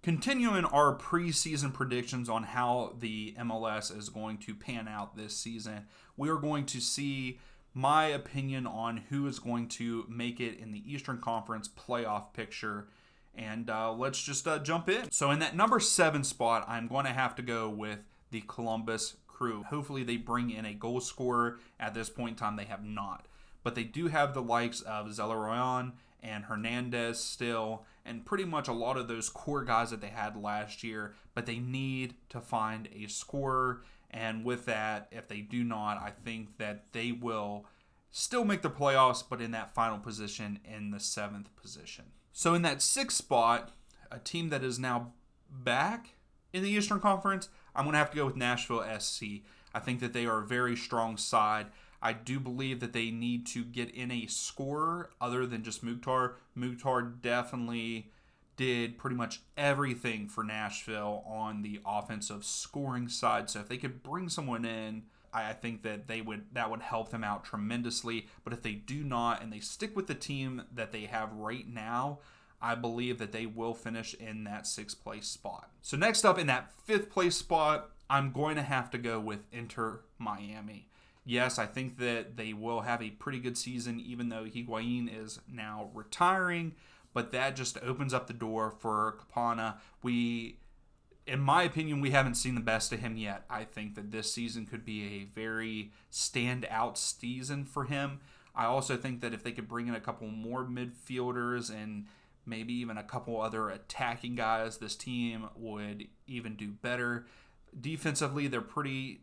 Continuing our preseason predictions on how the MLS is going to pan out this season, we are going to see my opinion on who is going to make it in the Eastern Conference playoff picture. And let's just jump in. So in that number 7 spot, I'm going to have to go with the Columbus Crew. Hopefully they bring in a goal scorer. At this point in time, they have not. But they do have the likes of Zelarayan and Hernandez still, and pretty much a lot of those core guys that they had last year. But they need to find a scorer. And with that, if they do not, I think that they will still make the playoffs, but in that final position, in the 7th position. So in that 6th spot, a team that is now back in the Eastern Conference, I'm going to have to go with Nashville SC. I think that they are a very strong side. I do believe that they need to get in a scorer other than just Mukhtar. Mukhtar definitely did pretty much everything for Nashville on the offensive scoring side. So if they could bring someone in, I think that that would help them out tremendously. But if they do not and they stick with the team that they have right now, I believe that they will finish in that 6th place spot. So next up in that 5th place spot, I'm going to have to go with Inter Miami. Yes, I think that they will have a pretty good season, even though Higuain is now retiring. But that just opens up the door for Campana. In my opinion, we haven't seen the best of him yet. I think that this season could be a very standout season for him. I also think that if they could bring in a couple more midfielders and maybe even a couple other attacking guys, this team would even do better. Defensively, they're pretty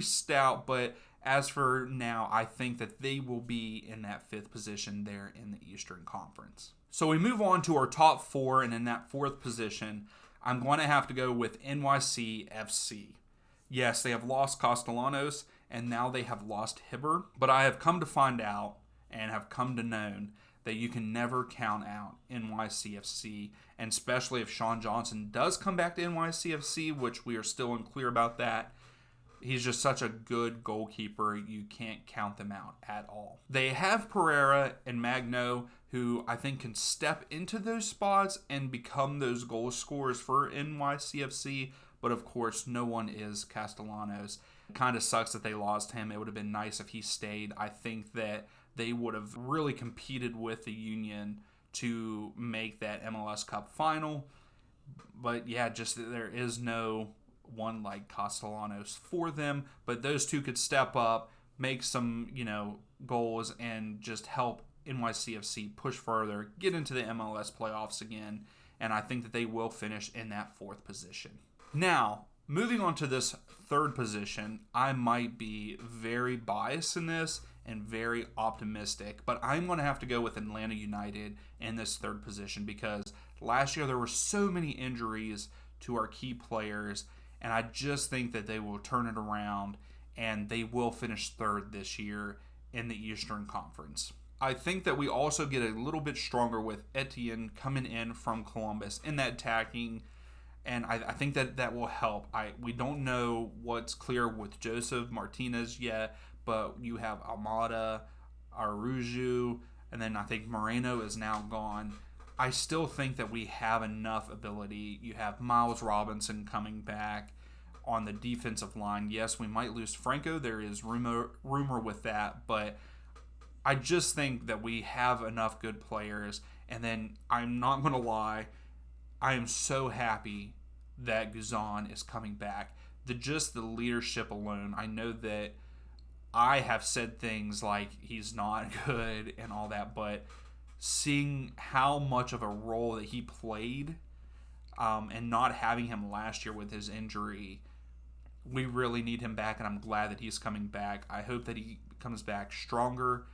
stout, but as for now, I think that they will be in that 5th position there in the Eastern Conference. So we move on to our top 4, and in that 4th position, I'm going to have to go with NYCFC. Yes, they have lost Castellanos, and now they have lost Hibber, but I have come to find out and have come to know that you can never count out NYCFC, and especially if Sean Johnson does come back to NYCFC, which we are still unclear about that. He's just such a good goalkeeper, you can't count them out at all. They have Pereira and Magno, who I think can step into those spots and become those goal scorers for NYCFC, but of course, no one is Castellanos. It kind of sucks that they lost him. It would have been nice if he stayed. I think that they would have really competed with the Union to make that MLS Cup final. But yeah, just there is no one like Castellanos for them, but those two could step up, make some, goals, and just help NYCFC push further, get into the MLS playoffs again, and I think that they will finish in that 4th position. Now, moving on to this 3rd position, I might be very biased in this and very optimistic, but I'm going to have to go with Atlanta United in this 3rd position because last year there were so many injuries to our key players, and I just think that they will turn it around and they will finish 3rd this year in the Eastern Conference. I think that we also get a little bit stronger with Etienne coming in from Columbus in that attacking, and I think that will help. We don't know what's clear with Joseph Martinez yet, but you have Almada, Arujo, and then I think Moreno is now gone. I still think that we have enough ability. You have Miles Robinson coming back on the defensive line. Yes, we might lose Franco. There is rumor with that, but I just think that we have enough good players. And then I'm not going to lie, I am so happy that Guzan is coming back. Just the leadership alone. I know that I have said things like he's not good and all that, but seeing how much of a role that he played and not having him last year with his injury, we really need him back, and I'm glad that he's coming back. I hope that he comes back stronger.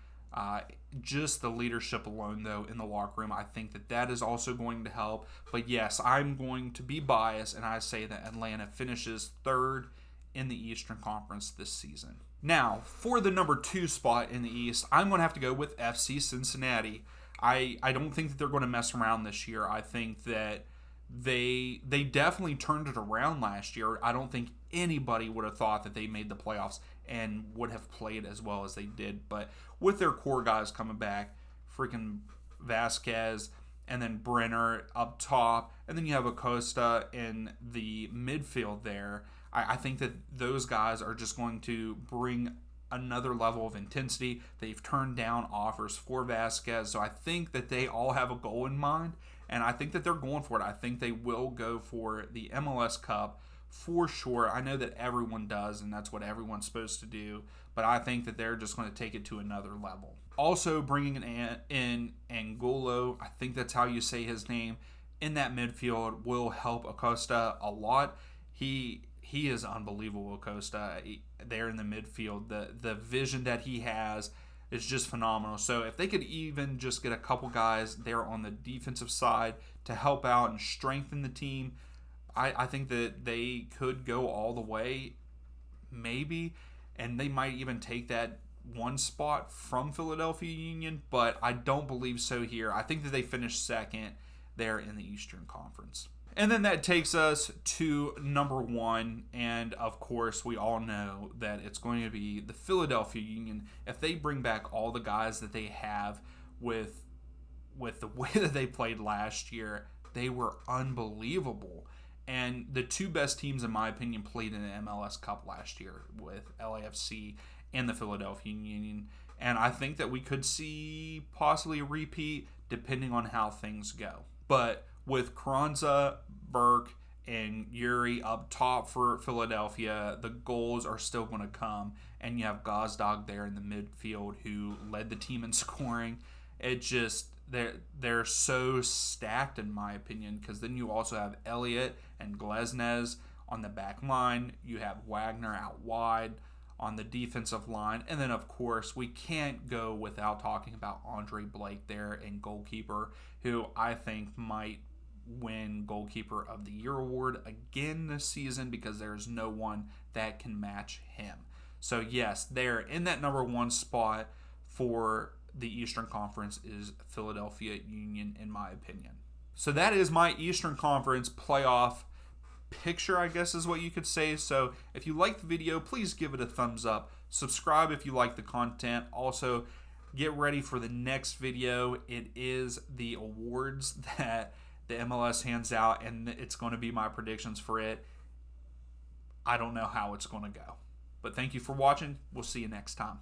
Just the leadership alone, though, in the locker room, I think that is also going to help. But yes, I'm going to be biased, and I say that Atlanta finishes 3rd in the Eastern Conference this season. Now, for the number 2 spot in the East, I'm going to have to go with FC Cincinnati. I don't think that they're going to mess around this year. I think that they definitely turned it around last year. I don't think anybody would have thought that they made the playoffs and would have played as well as they did. But with their core guys coming back, freaking Vasquez, and then Brenner up top, and then you have Acosta in the midfield there. I think that those guys are just going to bring another level of intensity. They've turned down offers for Vasquez, so I think that they all have a goal in mind, and I think that they're going for it. I think they will go for the MLS Cup for sure. I know that everyone does, and that's what everyone's supposed to do, but I think that they're just going to take it to another level. Also bringing in Angulo, I think that's how you say his name, in that midfield will help Acosta a lot. He is unbelievable, Acosta, there in the midfield. The vision that he has is just phenomenal. So if they could even just get a couple guys there on the defensive side to help out and strengthen the team, I think that they could go all the way, maybe, and they might even take that one spot from Philadelphia Union, but I don't believe so here. I think that they finished second there in the Eastern Conference. And then that takes us to number 1, and of course we all know that it's going to be the Philadelphia Union. If they bring back all the guys that they have with the way that they played last year, they were unbelievable. And the two best teams, in my opinion, played in the MLS Cup last year with LAFC and the Philadelphia Union. And I think that we could see possibly a repeat depending on how things go. But with Carranza, Burke, and Yuri up top for Philadelphia, the goals are still going to come. And you have Gazdag there in the midfield who led the team in scoring. It just... They're so stacked, in my opinion, because then you also have Elliott and Glesnes on the back line. You have Wagner out wide on the defensive line. And then, of course, we can't go without talking about Andre Blake there in goalkeeper, who I think might win Goalkeeper of the Year award again this season because there's no one that can match him. So, yes, they're in that number 1 spot for the Eastern Conference is Philadelphia Union, in my opinion. So that is my Eastern Conference playoff picture, I guess is what you could say. So if you like the video, please give it a thumbs up. Subscribe if you like the content. Also, get ready for the next video. It is the awards that the MLS hands out, and it's going to be my predictions for it. I don't know how it's going to go. But thank you for watching. We'll see you next time.